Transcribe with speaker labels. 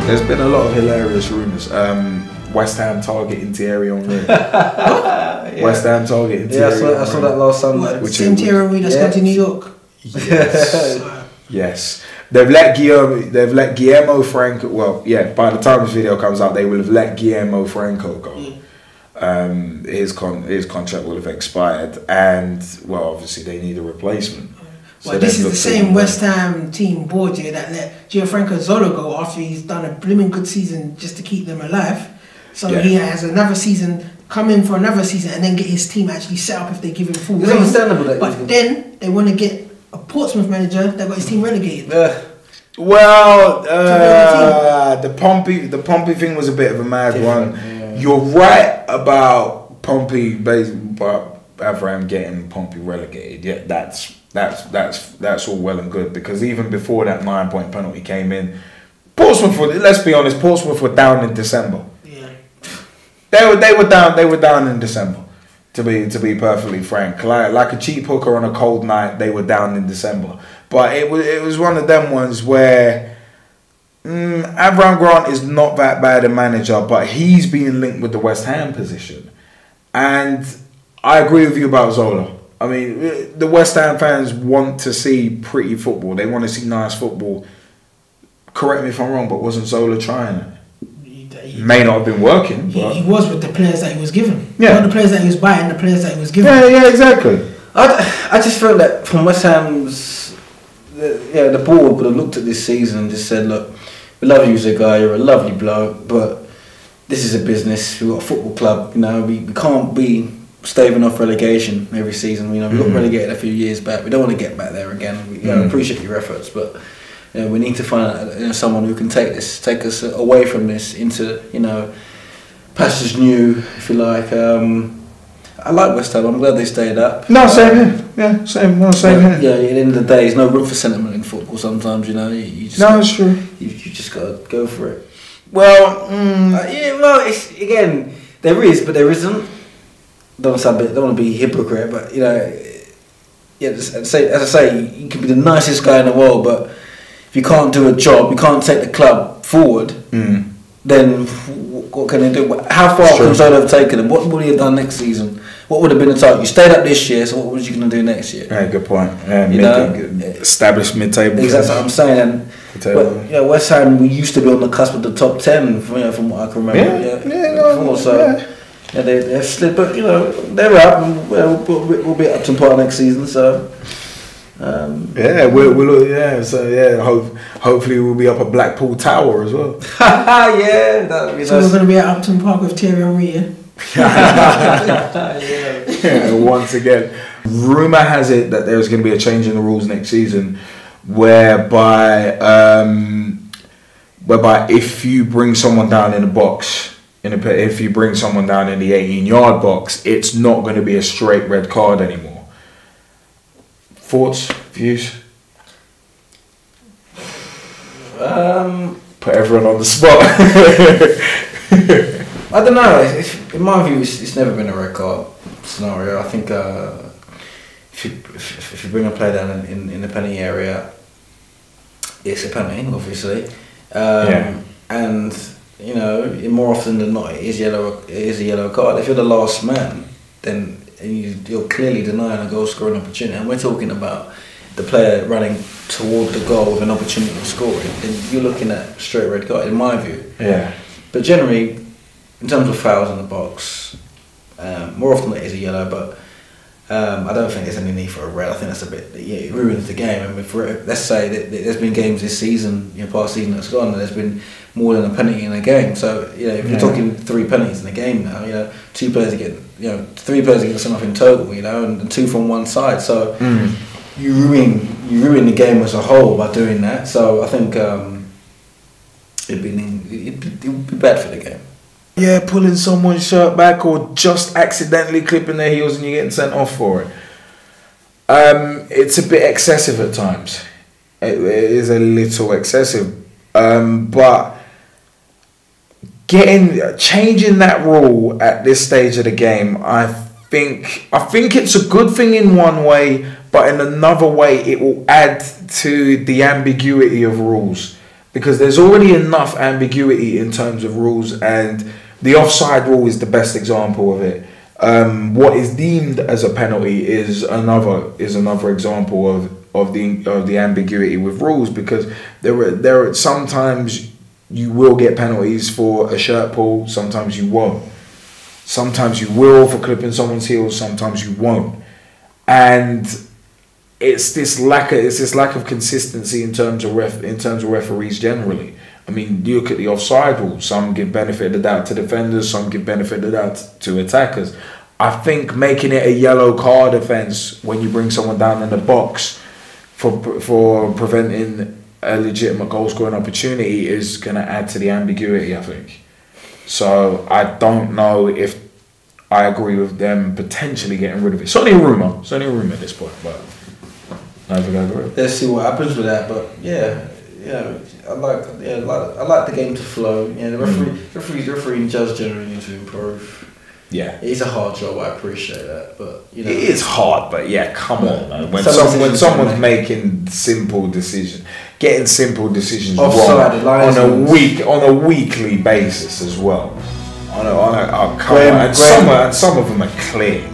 Speaker 1: There's been a lot of hilarious rumours. West Ham targeting Thierry Henry. West Ham targeting Thierry Henry.
Speaker 2: I saw that last Sunday.
Speaker 3: Same Thierry Henry that's gone to New York.
Speaker 1: Yes. Yes. They've let Guillermo Franco. Well, yeah. By the time this video comes out, they will have let Guillermo Franco go. His contract will have expired, and well, obviously they need a replacement.
Speaker 3: Well, this is the same West Ham team board here that let Gianfranco Zola go after he's done a blooming good season just to keep them alive. So he has another season, come in for another season, and then get his team actually set up if they give him full reign.
Speaker 2: Understandable.
Speaker 3: But then they want to get a Portsmouth manager that got his team relegated.
Speaker 1: Well, the Pompey thing was a bit of a mad one. Yeah. You're right about Pompey, but Abraham getting Pompey relegated. Yeah, that's all well and good, because even before that 9-point penalty came in, Portsmouth were, let's be honest, Portsmouth were down in December.
Speaker 3: Yeah,
Speaker 1: they were down in December. To be perfectly frank, like a cheap hooker on a cold night, they were down in December. But it was one of them ones where Avram Grant is not that bad a manager, but he's being linked with the West Ham position, and I agree with you about Zola. I mean, the West Ham fans want to see pretty football. They want to see nice football. Correct me if I'm wrong, but wasn't Zola trying it? He may not have been working. But
Speaker 3: he was with the players that he was given.
Speaker 1: Yeah.
Speaker 3: Not the players that he was buying, the players that he was given.
Speaker 1: Yeah, exactly.
Speaker 2: I just feel that from West Ham's, the board would have looked at this season and just said, look, we love you as a guy, you're a lovely bloke, but this is a business, we've got a football club, you know, we can't be staving off relegation every season. You know, we got relegated a few years back. We don't want to get back there again. We appreciate your efforts, but we need to find someone who can take us away from this into pastures new, if you like. I like West Ham. I'm glad they stayed up.
Speaker 1: No, same here. Yeah, same. No, same here.
Speaker 2: Yeah, at the end of the day, there's no room for sentiment in football. Sometimes, you know, you just
Speaker 1: it's true.
Speaker 2: You just gotta go for it.
Speaker 1: Well,
Speaker 2: it's again there is, but there isn't. Don't want to be a hypocrite, but as I say, you can be the nicest guy in the world, but if you can't do a job, you can't take the club forward, then what can they do? How far can Zola have taken them? What would he have done next season? What would have been the target? You stayed up this year, so what was you going to do next year?
Speaker 1: Yeah, good point. Established mid-table.
Speaker 2: Exactly what I'm saying. But West Ham, we used to be on the cusp of the top 10, from what I can remember. They've slid, but they're up, and we'll be up to par next season. So
Speaker 1: hopefully we'll be up at Blackpool Tower as well.
Speaker 3: So we're going to be at Upton Park with Thierry Henry.
Speaker 1: Once again, rumour has it that there's going to be a change in the rules next season, whereby if you bring someone down in the box. If you bring someone down in the 18-yard box, it's not going to be a straight red card anymore. Thoughts, views? Put everyone on the spot.
Speaker 2: I don't know. In my view, it's never been a red card scenario. I think if you bring a player down in the penalty area, it's a penalty, obviously, and. More often than not, it is a yellow card. If you're the last man, then you're clearly denying a goal scoring opportunity. And we're talking about the player running toward the goal with an opportunity of scoring. Then you're looking at straight red card, in my view. Yeah. But generally, in terms of fouls in the box, more often it is a yellow. But I don't think there's any need for a red. I think that's a bit. It ruins the game. I mean, let's say that there's been games this season, past season that's gone, and there's been more than a penalty in a game. So if you're talking 3 penalties in a game now, 2 players are getting, 3 players are getting sent off in total, and 2 from one side. So you ruin the game as a whole by doing that. So I think it'd be bad for the game.
Speaker 1: Yeah, pulling someone's shirt back or just accidentally clipping their heels and you're getting sent off for it. It's a bit excessive at times. It is a little excessive, but changing that rule at this stage of the game, I think it's a good thing in one way, but in another way it will add to the ambiguity of rules. because there's already enough ambiguity in terms of rules, and the offside rule is the best example of it. What is deemed as a penalty is another example of the ambiguity with rules, because there are sometimes you will get penalties for a shirt pull, sometimes you won't. Sometimes you will for clipping someone's heels, sometimes you won't. And it's this lack of consistency in terms of referees generally. I mean, you look at the offside rule. Some give benefit of the doubt to defenders, some give benefit of the doubt to attackers. I think making it a yellow card offence when you bring someone down in the box for preventing a legitimate goal scoring opportunity is going to add to the ambiguity, I think. So I don't know if I agree with them potentially getting rid of it. It's only a rumour. It's only a rumour at this point, but I think I agree.
Speaker 2: Let's see what happens with that. But yeah, I like the game to flow. Yeah, the referee and judge generally need to improve.
Speaker 1: Yeah,
Speaker 2: it's a hard job. I appreciate that, but
Speaker 1: it is hard. But yeah, come on, man. When someone's making simple decisions, getting simple decisions wrong on a weekly basis as well. Some of them are clear.